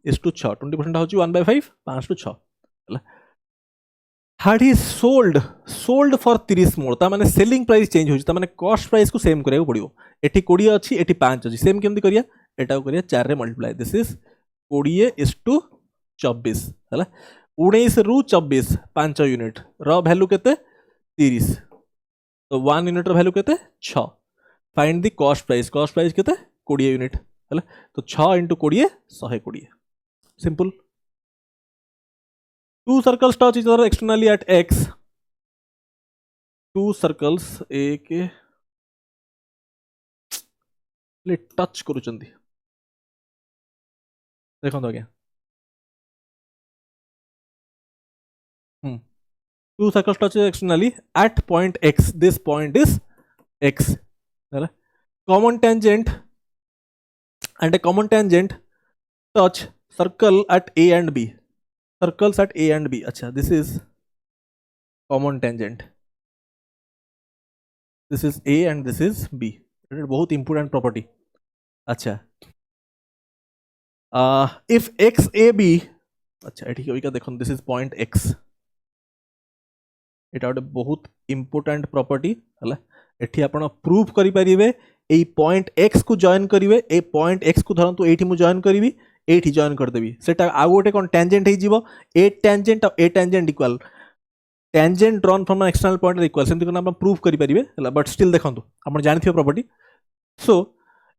is to 6 20% होची 1/5 5 to 6 हला had he sold for 30 more ता माने सेलिंग प्राइस चेंज होची ता माने कॉस्ट प्राइस को सेम करिया पड़ियो एठी 20 अछि एठी 5 अछि सेम केमति करिया एटा को करिया 4 रे multiply this is 20 is to 24 हला 19 रु 24 5 यूनिट रो वैल्यू केते 30 तो 1 यूनिट रो वैल्यू केते 6 फाइंड द कॉस्ट प्राइस केते 20 यूनिट हला तो 6 * 20 120 simple two circles touch each other externally at x two circles एक ले टच करूचंदी देखो तो क्या two circles touch externally at point x this point is x common tangent and a common tangent touch circle at a and b circles at a and b अच्छा this is common tangent this is a and this is b बहुत important property अच्छा if x a b अच्छा एठी होइका देखन this is point x एटा ଗୋଟେ बहुत important property हला एठी आपण प्रूफ करि परिबे एई point x को जॉइन करिवे ए point x को धरंतु एठी मु जॉइन करिवि एठी जॉइन कर देबी सेटा आ गोटे कोन टेंजेंट हे जीवो ए tangent equal tangent drawn from an external point equal सेमती करना प्रूफ करेंगे बट स्टिल देखो आप जानते property so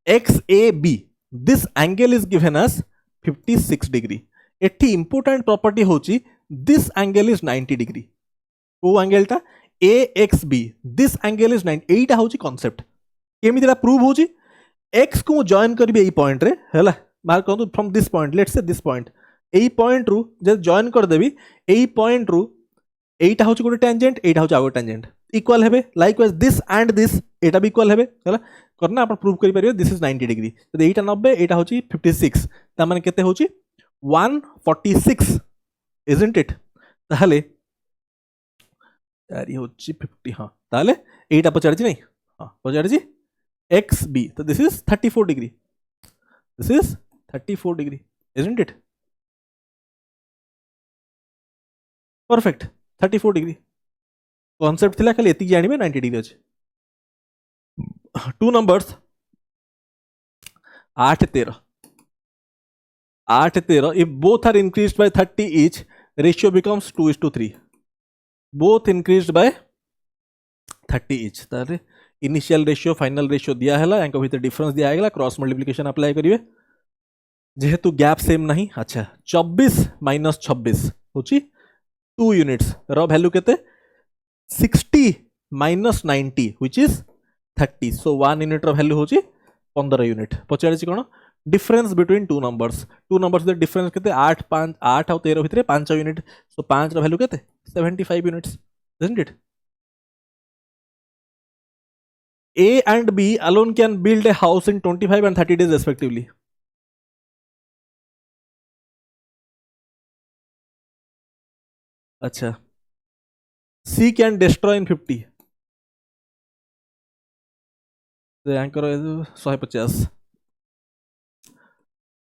X A B this angle is given as 56 degree एटी इंपोर्टेंट प्रॉपर्टी होची दिस एंगल इज 90 डिग्री को एंगलटा A X B this angle is 90 एटा होची कांसेप्ट केमिति प्रूव होची एक्स को जॉइन करी एई पॉइंट रे हैला मार्क करंतु from this point let's say this point AE point रु जब जॉइन कर देबी एई पॉइंट रु एटा होची गोटे टेंजेंट एटा होची आगो टेंजेंट इक्वल हेबे लाइकवाइज दिस एंड दिस एटा भी इक्वल हेबे हैला करना आपण प्रूव करि परिबे दिस इज 90 डिग्री तो एटा 90 एटा होची 56 ता माने केते होची 146 इजंट इट ताहले यार ये होची 50 हां ताहले एटा पचारजी नहीं हां पचारजी एक्स बी तो this is 34 degree this is 34 degree isn't it perfect 34 degree concept थिला खाली एति जानिबे 90 डिग्री अछि two numbers 8 13 8 13 if both are increased by 30 each ratio becomes 2:3 both increased by 30 each तारे इनिशियल रेशियो फाइनल रेशियो दिया है यांको भीतर डिफरेंस दिया है क्रॉस मल्टीप्लिकेशन अप्लाई करिवे जेहेतु गैप सेम नहीं अच्छा 24 माइनस 26 होची 2 यूनिट्स रो वैल्यू केते 60 minus 90 which is 30 so 1 unit रो वैल्यू होची 15 यूनिट पचारे कोन difference between two numbers the difference केते 8 5 8 और 13 भितरे 5 यूनिट सो 5 रो वैल्यू केते 75 units isn't it A and B alone can build a house in 25 and 30 days respectively अच्छा C can destroy in 50 तो यहाँ करो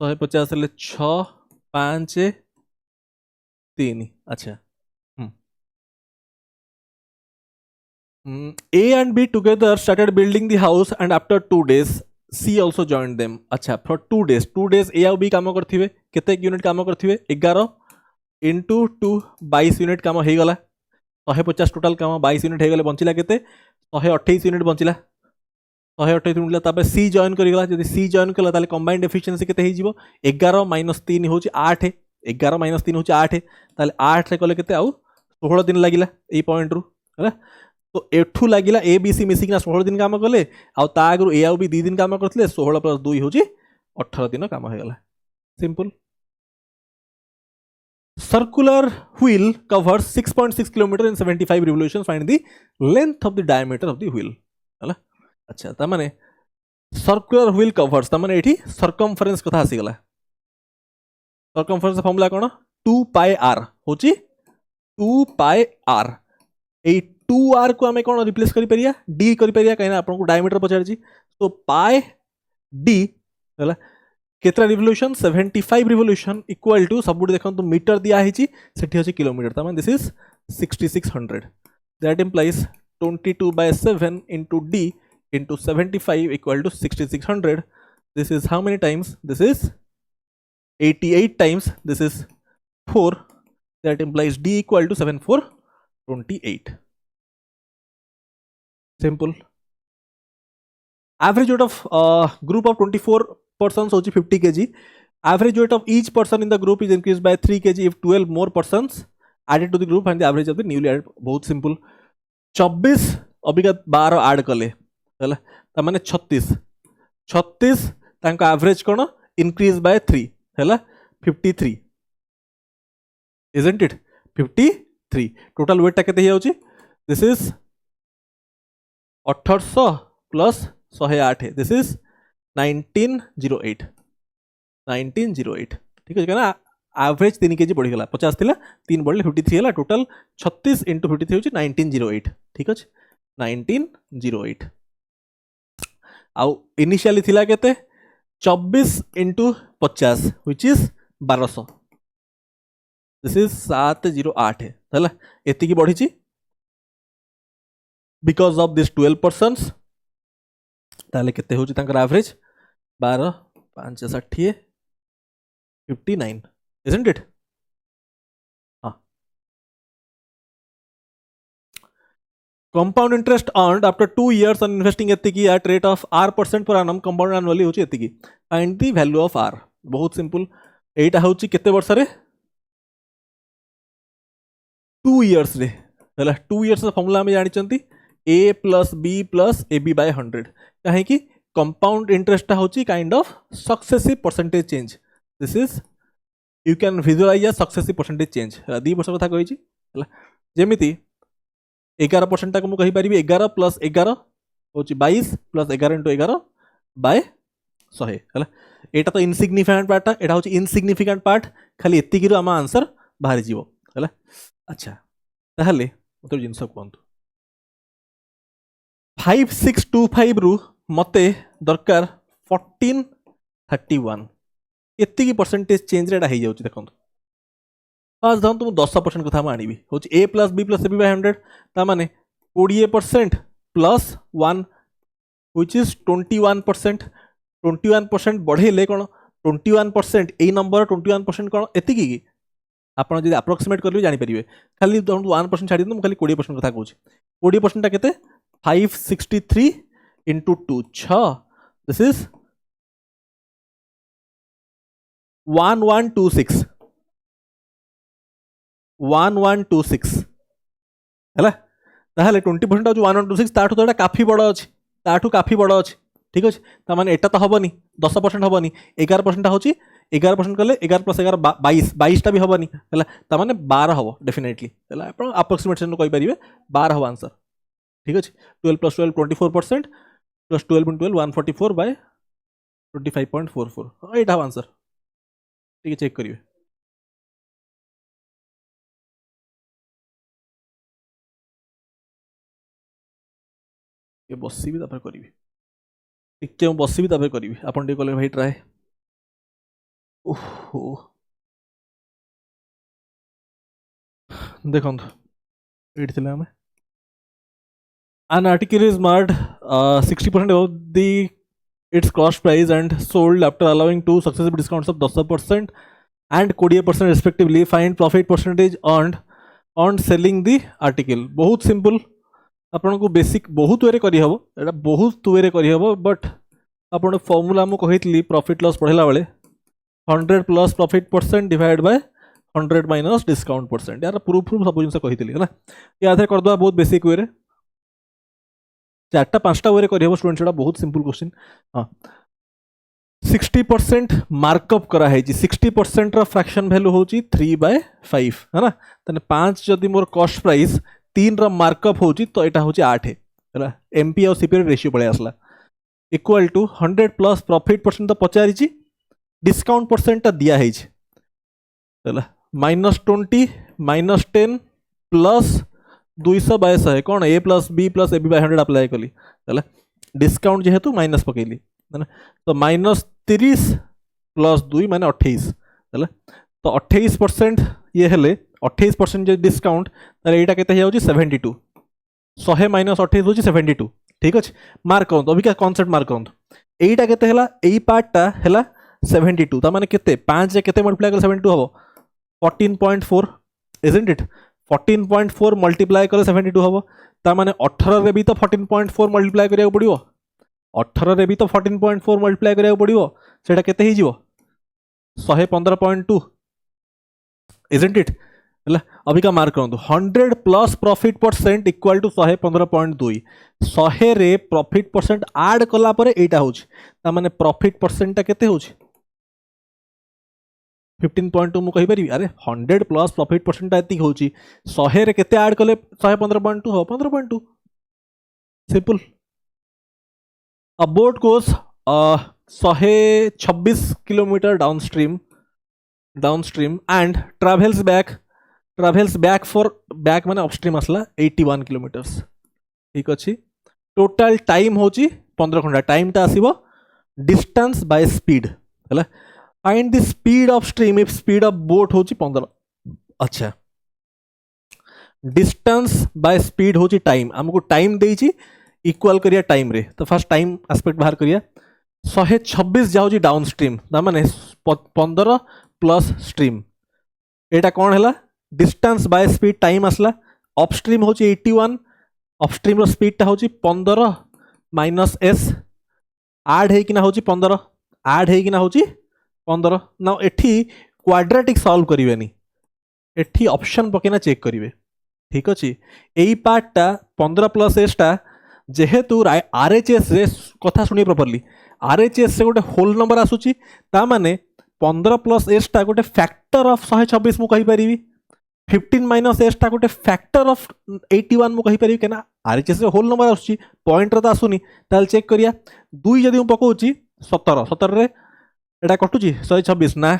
150 हेल्ले 6 5 3 अच्छा A and B together started building the house and after 2 days C also joined them अच्छा for 2 days A और B काम करथिबे केते यूनिट काम करथिबे 11 into 2 22 यूनिट काम हे गला 150 टोटल काम 22 यूनिट हे गले बंचिला केते 128 यूनिट बंचिला 128 यूनिट तापर C जॉइन करि गला जदि C जॉइन कला ताले कंबाइंड एफिशिएंसी केते हे जिवो 11 - 3 होची 8 11 - 3 होची 8 ताले 8 रे कले केते आउ 16 दिन लागिला ए पॉइंट रु हला तो एठू लागिला ए बी सी मिसिकना 16 दिन काम कले आ ता आगु ए आ बी 2 दिन काम करथले 16 + 2 होची 18 दिन काम हे गला simple circular wheel covers 6.6 km in 75 revolutions find the length of the diameter of the wheel हला अच्छा ता माने circular wheel covers ता माने एठी circumference कथा आसी गला circumference फॉर्मूला कोन 2 pi r होची 2 pi r ए 2r को हमें कोन रिप्लेस करि परिया d करि परिया कहिना आपन को डायमीटर पचार जी तो pi d हला केतरा रिवोल्यूशन 75 रिवोल्यूशन इक्वल टू सब देखो तो मीटर दिया है जी सेठी होची किलोमीटर ता माने this is 6600 that implies 22/7 into d into 75 equal to 6600 this is how many times this is 88 times this is 4 that implies d equal to 7428 simple average weight of group of 24 persons होची 50 kg average weight of each person in the group is increased by 3 kg if 12 more persons added to the group and the average of the newly added बहुत simple 24 अबिका 12 ऐड कले हला त माने 36 तांका एवरेज कोन इंक्रीज बाय 3 हला 53 isn't it 53 टोटल वेट ता केते होची this is 1800 plus 108 this is 1908 ठीक है ना एवरेज 3 केजी बढ़ी गला 50 थिला 3 बढ़ले 53 हला टोटल 36 * 53 होची 1908 ठीक अछि 1908 आउ इनिशियली थिला केते 24 * 50 व्हिच इज 1200 दिस इज 708 हला एति की बढ़ी छि बिकॉज ऑफ दिस 12 पर्सन्स ताले केते होची तांकर average 12 5 60 59 isn't it compound interest earned after 2 years on investing एतिकी at rate of r% per annum compound annually होची एतिकी find the value of r बहुत सिंपल एटा होची केते वर्ष रे 2 years रे हला 2 years फॉर्मूला हम जानि चंती a plus b plus ab by 100 काहे कि कंपाउंड इंटरेस्ट होची kind of successive percentage change this is you can visualise a successive percentage change 2 वर्ष कथा कहिची हला जेमिति 11% तक मुझे कहीपर 11 प्लस 11 हूँ 22 प्लस 11 इंटू 11 बाय 100 है यहाँ तो इनसिग्निफिकेंट पार्टा यहाँ हूँ इनसिग्निफिकेंट पार्ट खाली एतिक आम आंसर बाहरी जीव है अच्छा ताहले मत जिनस कहतु 5625 रु मते दरकार 1431 एतिक परसेंटेज चेंज रेट हो जाऊँ देखो फास्ट धरतु मुझे 10% कथा आनी हूँ A plus B plus A B by 100 ताने 20% प्लस 1 व्हिच इज 21% 21% बढ़ेले कौन 21% यही नंबर 21% कौन एति की आप अप्रोक्सीमेट करेंगे जानीपर खाली 1% छाड़ी मुझे खाली 20% कथा कहूँ 20% के 563 इंटू 2 6 दिस इज 1126 1126 है ताहले 20% जो 1126 ताठू तो काफी बड़ अच्छी ताठू काफी बड़ अच्छी ठीक अच्छे ताने एटा तो हेनी 10% हेनी 11% हूँ 11% कले 11 प्लस 11 22 भी हेनी है ताने 12 हम डेफिनेटली है आप अप्रोक्सीमेशन कहींपर 12 हम आंसर ठीक अच्छे 12 प्लस 12 24% प्लस 12 इंटू 12 144 बाय 25.44 यहाँ हम आंसर ठीक है चेक करिए बसबी करी टे बसबी करी आपन टे कले भाई ट्राए ओहो देखो ये थे आम an article is marked 60% above the its cost price and sold after allowing two successive discounts of 10% and 20% respectively. Find profit percentage earned on selling the article. बहुत simple आपन को बेसिक बहुत वे करी हबो एटा बहुत वे करी हबो बट आपन फॉर्मूला मु कहितली प्रॉफिट लॉस पढ़ेला बेले 100 plus profit percent divide by 100 minus discount percent यार प्रूफ सब जिन कहितली है या कर दवा बहुत बेसिक वे 4टा 5टा वे कर स्टूडेंट बहुत सिंपल क्वेश्चन हाँ 60% मार्कअप कराई 60% फ्रैक्शन वैल्यू हूँ 3/5 है ना तेने 5 जदि मोर कॉस्ट प्राइस 3 मार्कअप हो तो यहाँ हूँ 8 है एमपी और सीपी रेशियो पड़े आसला equal to 100 plus profit percent तो पचारि डिस्काउंट परसेंट दिखाई -20 -10 प्लस 200 बाय 100 कौन ए प्लस बी बाय 100 अप्लाई कली डिस्काउंट जेहेतु माइनस पकेली तो -30 प्लस 2 माने 28 है तो 28% ये हेले 28% जो डिस्काउंट यहाँ के 72 100 माइनस 28 हूँ 72 ठीक अच्छे मार्क करते अभी कनसेप्ट मार्क करते यहीटा के यही पार्टा है 72 तार के 5 के मल्टीप्लाई कर 72 हम 14.4 इजंट इट 14.4 मल्टीप्लाई कर 72 हम तार 18 रे भी तो 14.4 मल्टीप्लाई करा पड़ो 18 रे भी तो 14.4 मल्टीप्लाई करा पड़ो से केते 115.2 इजंट इट है अभी का मार्क करूँ 100 plus profit percent equal to 115.2 100 रे प्रॉफिट परसेंट आड कला परे एटा होची ता माने प्रॉफिट परसेंट ता केते होची 15.2 मु कहि परिबी अरे 100 प्लस प्रॉफिट परसेंट एति होची 100 रे केते ऐड कले 115.2 हो 15.2 simple a boat goes 126 kilometre downstream and travels back for back माने अपस्ट्रीम आसला 81 किलोमीटर्स ठीक अच्छी टोटल टाइम होची 15 घंटा टाइम ता आसीबो डिस्टेंस बाय स्पीड है find the speed of stream if speed of boat होची 15 अच्छा डिस्टेंस बाय स्पीड होची टाइम हमको टाइम देइची इक्वल करिया टाइम रे तो फर्स्ट टाइम एस्पेक्ट बाहर करिया 126 जाउची डाउनस्ट्रीम ता माने 15 प्लस स्ट्रीम एटा कौन है डिस्टेंस बाय स्पीड टाइम आसला अपस्ट्रीम होची 81 अपस्ट्रीम स्पीडटा हूँ 15 माइनस एस आड होना हूँ 15 आड होना हूँ 15 ना एठी क्वाड्रेटिक सॉल्व करेंगे एठी ऑप्शन पकेना चेक करेंगे ठीक अच्छे यही पार्टा 15 प्लस एसटा जेहेतु आरएचएस रे कथा शुणी प्रॉपर्ली आरएचएस रे गोटे होल नंबर आसूची ता माने 15 प्लस एसटा गोटे फैक्टर ऑफ 126 मु कहि परिबी 15 माइनस एसटा गोटे फैक्टर ऑफ 81 मु कहि परिबी केना आरएचएस रे होल नंबर आसूची पॉइंट रे तो आसुनी ताल चेक करिया 2 जदि मु पकोची 17 17 रे एटा कटुची 126 ना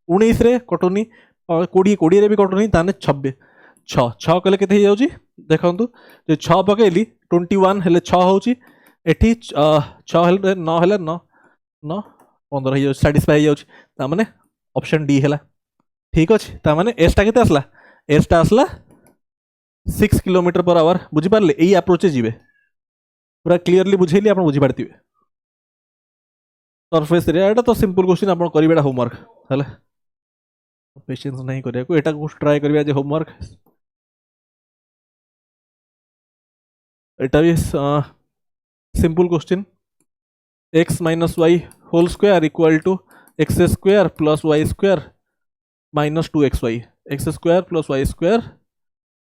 19 रे कटुनी 20 20 रे भी कटुनी ताने 26 6 6 कले केते हो जाउची देखंतु जे 6 पकेली 21 हेले 6 होउची एठी 6 हेले 9 हेले 9 9 15 हो सैटिस्फाई हो जाउची ता माने ऑप्शन डी हेला ठीक अछि ता माने एस टा केते आसला एस टा आसला 6 किलोमीटर पर आवर बुझी पारले एई अप्रोच जीवे पूरा क्लियरली बुझेली आपण बुझी पारतिबे सरफेस एरिया एटा तो सिंपल क्वेश्चन आपण करिबेडा होमवर्क हला पेशेंस नहीं करिया को एटा को ट्राई करिया जे होमवर्क एटा भी simple question x minus Y whole square equal to X square plus Y square minus 2xy X square plus Y square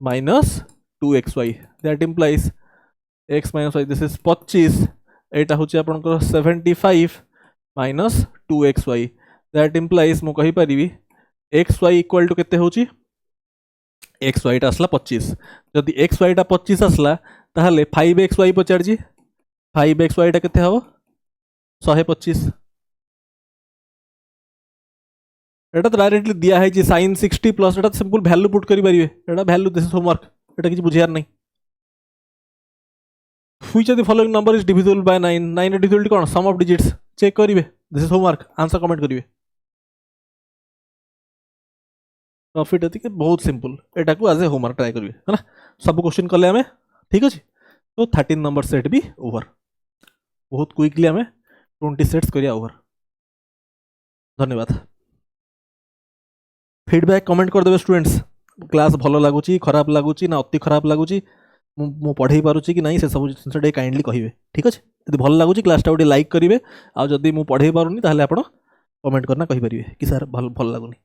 minus 2xy that implies x minus Y this is 25 एटा होची आपनकर 75 माइनस 2xy दैट इम्प्लाइज मु कहि परिबी xy इक्वल टू केते होची xy टा आसला 25 जदि xy टा 25 आसला ताहले 5xy पचार जी 5xy टा केते हबो 125 एटा तो डायरेक्टली दिया है जी sin 60 plus iota simple value put करि परिबे एटा वैल्यू दिस इज होमवर्क एटा किछ बुझियार नहीं which of the following number is divisible by 9 9 divisible कोन सम ऑफ डिजिट्स चेक करिवे this is homework answer comment करिवे प्रॉफिट है बहुत सिंपल एटा को एज ए होमवर्क ट्राई करिवे है ना सब क्वेश्चन कले हमें ठीक अछि तो 13 नंबर सेट भी ओवर बहुत क्विकली हमें 20 सेट्स करिया ओवर धन्यवाद फीडबैक कमेंट कर देबे स्टूडेंट्स क्लास भलो लागुची खराब लागुची ना अति खराब लागुची मु पढ़ाई पारुची कि नहीं से सब जिनसटे काइंडली कहिबे ठीक अछि यदि भलो लागुची क्लास टा ओडी लाइक करिवे आ जदि मु पढ़ाई पारुनी ताहले आपण कमेंट करना कहि परिबे कि सर भल लागुनी